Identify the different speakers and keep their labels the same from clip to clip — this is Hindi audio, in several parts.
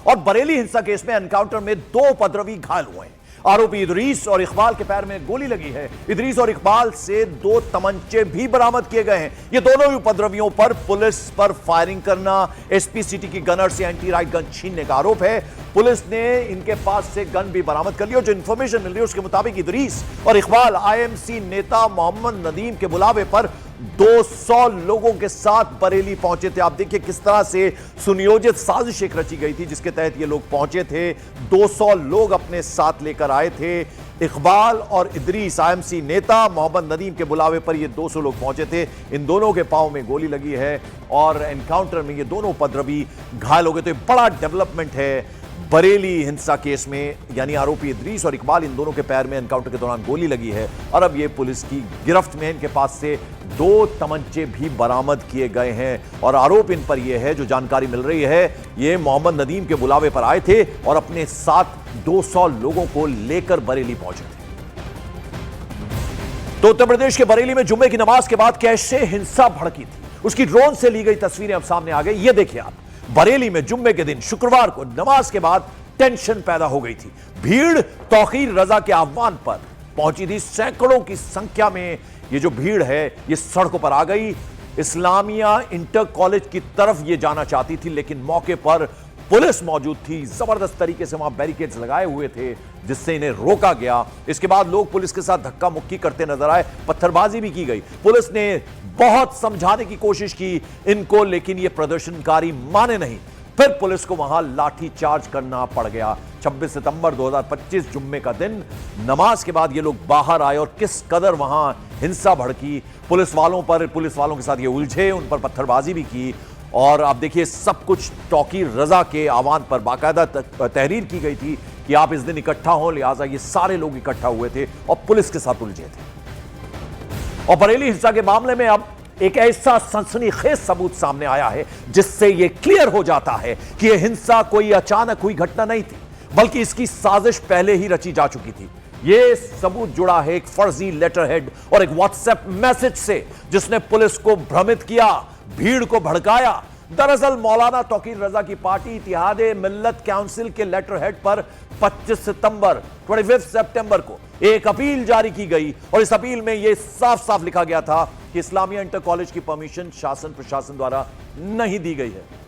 Speaker 1: और बरेली हिंसा केस में एनकाउंटर में 2 उपद्रवी घायल हुए हैं। आरोपी इदरीस और इकबाल के पैर में गोली लगी है। इदरीस और इकबाल से 2 तमंचे भी बरामद किए गए हैं। ये दोनों ही उपद्रवियों पर पुलिस पर फायरिंग करना, एसपी सिटी की गनर से एंटी राइट गन छीनने का आरोप है। पुलिस ने इनके पास से गन भी बरामद कर ली और जो इंफॉर्मेशन मिल रही है उसके मुताबिक इदरीस और इकबाल आईएमसी नेता मोहम्मद नदीम के बुलावे पर 200 लोगों के साथ बरेली पहुंचे थे। आप देखिए किस तरह से सुनियोजित साजिश एक रची गई थी जिसके तहत ये लोग पहुंचे थे। 200 लोग अपने साथ लेकर आए थे। इकबाल और इदरीस, आईएमसी नेता मोहम्मद नदीम के बुलावे पर ये 200 लोग पहुंचे थे। इन दोनों के पांव में गोली लगी है और एनकाउंटर में ये दोनों उपद्रवी घायल हो गए। तो ये बड़ा डेवलपमेंट है बरेली हिंसा केस में, यानी आरोपी इदरीस और इकबाल, इन दोनों के पैर में एनकाउंटर के दौरान गोली लगी है और अब ये पुलिस की गिरफ्त में। इनके पास से 2 तमंचे भी बरामद किए गए हैं और आरोप इन पर यह है, जो जानकारी मिल रही है, ये मोहम्मद नदीम के बुलावे पर आए थे और अपने साथ 200 लोगों को लेकर बरेली पहुंचे थे। तो उत्तर प्रदेश के बरेली में जुम्मे की नमाज के बाद कैसे हिंसा भड़की थी, उसकी ड्रोन से ली गई तस्वीरें अब सामने आ गई। ये देखिए आप, बरेली में जुम्मे के दिन शुक्रवार को नमाज के बाद टेंशन पैदा हो गई थी। भीड़ तौकीर रजा के आह्वान पर पहुंची थी। सैकड़ों की संख्या में ये जो भीड़ है ये सड़कों पर आ गई। इस्लामिया इंटर कॉलेज की तरफ ये जाना चाहती थी, लेकिन मौके पर पुलिस मौजूद थी। जबरदस्त तरीके से वहां बैरिकेड्स लगाए हुए थे जिससे इन्हें रोका गया। इसके बाद लोग पुलिस के साथ धक्का मुक्की करते नजर आए, पत्थरबाजी भी की गई। पुलिस ने बहुत समझाने की कोशिश की इनको, लेकिन ये प्रदर्शनकारी माने नहीं। फिर पुलिस को वहां लाठी चार्ज करना पड़ गया। 26 सितंबर 2025 जुम्मे का दिन, नमाज के बाद ये लोग बाहर आए और किस कदर वहां हिंसा भड़की। पुलिस वालों के साथ ये उलझे, उन पर पत्थरबाजी भी की। और आप देखिए सब कुछ तौकीर रजा के आह्वान पर बाकायदा तहरीर की गई थी कि आप इस दिन इकट्ठा हो, लिहाजा ये सारे लोग इकट्ठा हुए थे और पुलिस के साथ उलझे थे। और बरेली हिंसा के मामले में अब एक ऐसा सनसनीखेज सबूत सामने आया है जिससे यह क्लियर हो जाता है कि यह हिंसा कोई अचानक हुई घटना नहीं थी, बल्कि इसकी साजिश पहले ही रची जा चुकी थी। यह सबूत जुड़ा है एक फर्जी लेटरहेड और एक व्हाट्सएप मैसेज से, जिसने पुलिस को भ्रमित किया, भीड़ को भड़काया। दरअसल मौलाना तौकीर रजा की पार्टी इत्तेहादे मिल्लत काउंसिल के लेटरहेड पर 25 सितंबर को एक अपील जारी की गई और इस अपील में यह साफ साफ लिखा गया था कि इस्लामिया इंटर कॉलेज की परमिशन शासन प्रशासन द्वारा नहीं दी गई है।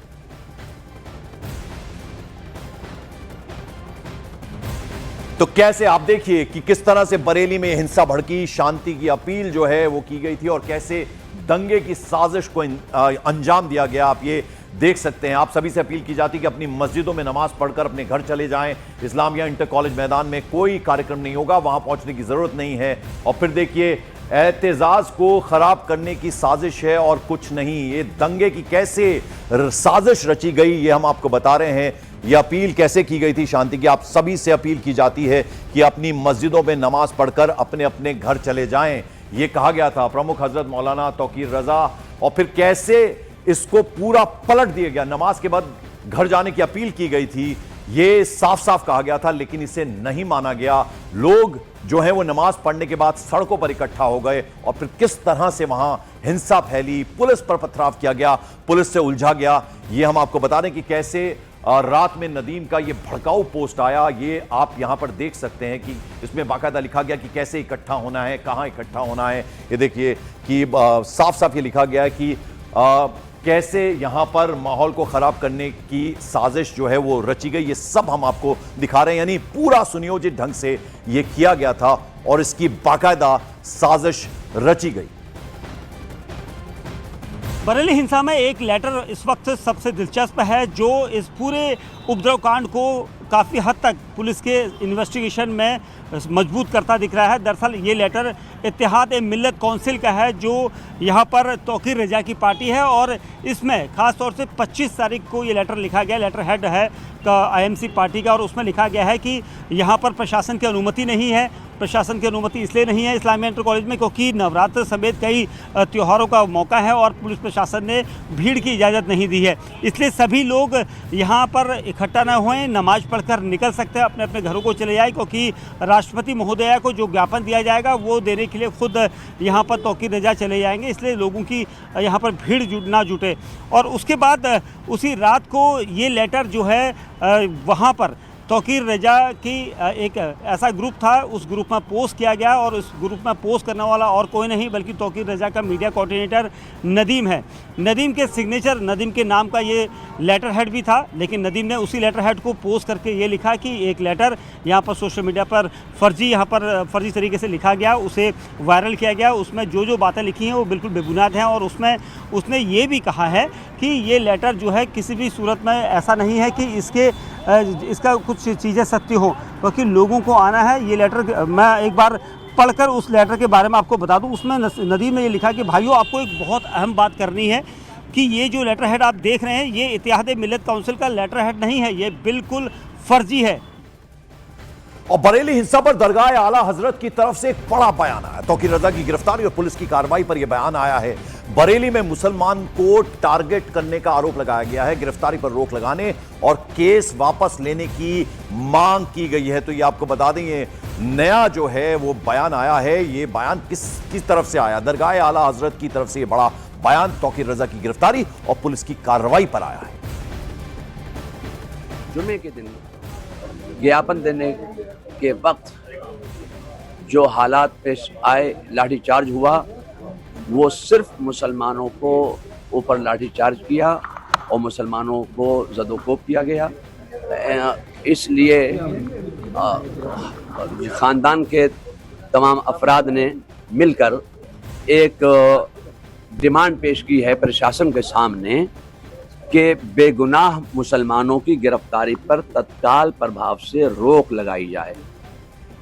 Speaker 1: तो कैसे आप देखिए कि किस तरह से बरेली में हिंसा भड़की, शांति की अपील जो है वो की गई थी और कैसे दंगे की साजिश को अंजाम दिया गया। आप ये देख सकते हैं। आप सभी से अपील की जाती है कि अपनी मस्जिदों में नमाज पढ़कर अपने घर चले जाएं। इस्लामिया इंटर कॉलेज मैदान में कोई कार्यक्रम नहीं होगा, वहां पहुंचने की जरूरत नहीं है। और फिर देखिए एहतजाज को खराब करने की साजिश है और कुछ नहीं। ये दंगे की कैसे साजिश रची गई ये हम आपको बता रहे हैं। यह अपील कैसे की गई थी शांति की, आप सभी से अपील की जाती है कि अपनी मस्जिदों में नमाज पढ़कर अपने अपने घर चले जाएं। ये कहा गया था प्रमुख हजरत मौलाना तौकीर रजा। और फिर कैसे इसको पूरा पलट दिया गया। नमाज के बाद घर जाने की अपील की गई थी, ये साफ साफ कहा गया था, लेकिन इसे नहीं माना गया। लोग जो है वो नमाज पढ़ने के बाद सड़कों पर इकट्ठा हो गए और फिर किस तरह से वहां हिंसा फैली, पुलिस पर पथराव किया गया, पुलिस से उलझा गया। ये हम आपको बता दें कि कैसे रात में नदीम का ये भड़काऊ पोस्ट आया। ये आप यहां पर देख सकते हैं कि इसमें बाकायदा लिखा गया कि कैसे इकट्ठा होना है, कहां इकट्ठा होना है। ये देखिए कि साफ साफ ये लिखा गया है कि कैसे यहां पर माहौल को खराब करने की साजिश जो है वो रची गई। ये सब हम आपको दिखा रहे हैं, यानी पूरा सुनियोजित ढंग से ये किया गया था और इसकी बाकायदा साजिश रची गई।
Speaker 2: बरेली हिंसा में एक लेटर इस वक्त सबसे दिलचस्प है, जो इस पूरे उपद्रव कांड को काफ़ी हद तक पुलिस के इन्वेस्टिगेशन में मजबूत करता दिख रहा है। दरअसल ये लेटर इत्तेहाद मिल्लत काउंसिल का है, जो यहाँ पर तौकीर रजा की पार्टी है और इसमें ख़ास तौर से 25 तारीख को ये लेटर लिखा गया। लेटर हेड है आईएमसी पार्टी का और उसमें लिखा गया है कि यहाँ पर प्रशासन की अनुमति नहीं है प्रशासन की अनुमति इसलिए नहीं है इस्लामिया इंटर कॉलेज में क्योंकि नवरात्र समेत कई त्योहारों का मौका है और पुलिस प्रशासन ने भीड़ की इजाज़त नहीं दी है। इसलिए सभी लोग यहाँ पर इकट्ठा न हुए, नमाज पढ़कर निकल सकते हैं, अपने अपने घरों को चले जाए, क्योंकि राष्ट्रपति महोदया को जो ज्ञापन दिया जाएगा वो देने के लिए खुद यहाँ पर तौकीर रजा चले जाएंगे। इसलिए लोगों की यहाँ पर भीड़ ना जुटे। और उसके बाद उसी रात को ये लेटर जो है वहाँ पर तौकीर रजा की एक ऐसा ग्रुप था, उस ग्रुप में पोस्ट किया गया और उस ग्रुप में पोस्ट करने वाला और कोई नहीं बल्कि तौकीर रजा का मीडिया कोऑर्डिनेटर नदीम है। नदीम के सिग्नेचर, नदीम के नाम का ये लेटर हेड भी था, लेकिन नदीम ने उसी लेटर हेड को पोस्ट करके ये लिखा कि एक लेटर यहाँ पर सोशल मीडिया पर फर्जी तरीके से लिखा गया, उसे वायरल किया गया। उसमें जो बातें लिखी हैं वो बिल्कुल बेबुनियाद हैं और उसमें उसने ये भी कहा है कि ये लेटर जो है किसी भी सूरत में ऐसा नहीं है कि इसका कुछ चीज़ें सत्य हो, क्योंकि लोगों को आना है। ये लेटर मैं एक बार पढ़कर उस लेटर के बारे में आपको बता दूं। उसमें नदीम ने ये लिखा कि भाइयों, आपको एक बहुत अहम बात करनी है कि ये जो लेटर हेड आप देख रहे हैं ये इत्तेहाद मिल्लत काउंसिल का लेटर हेड नहीं है, ये बिल्कुल फर्जी है।
Speaker 1: और बरेली हिंसा पर दरगाह आला हजरत की तरफ से एक बड़ा बयान आया। तौकीर रजा की गिरफ्तारी और पुलिस की कार्रवाई पर यह बयान आया है। बरेली में मुसलमान को टारगेट करने का आरोप लगाया गया है, गिरफ्तारी पर रोक लगाने और केस वापस लेने की मांग की गई है। तो ये आपको बता दें, ये नया जो है वो बयान आया है। ये बयान किस तरफ से आया? दरगाह आला हजरत की तरफ से ये बड़ा बयान तौकीर रजा की गिरफ्तारी और पुलिस की कार्रवाई पर आया है।
Speaker 3: जुमे के दिन ज्ञापन देने के वक्त जो हालात पेश आए, लाठीचार्ज हुआ, वो सिर्फ मुसलमानों को ऊपर लाठीचार्ज किया और मुसलमानों को ज़दोकोब किया गया। इसलिए ख़ानदान के तमाम अफराद ने मिलकर एक डिमांड पेश की है प्रशासन के सामने कि बेगुनाह मुसलमानों की गिरफ्तारी पर तत्काल प्रभाव से रोक लगाई जाए।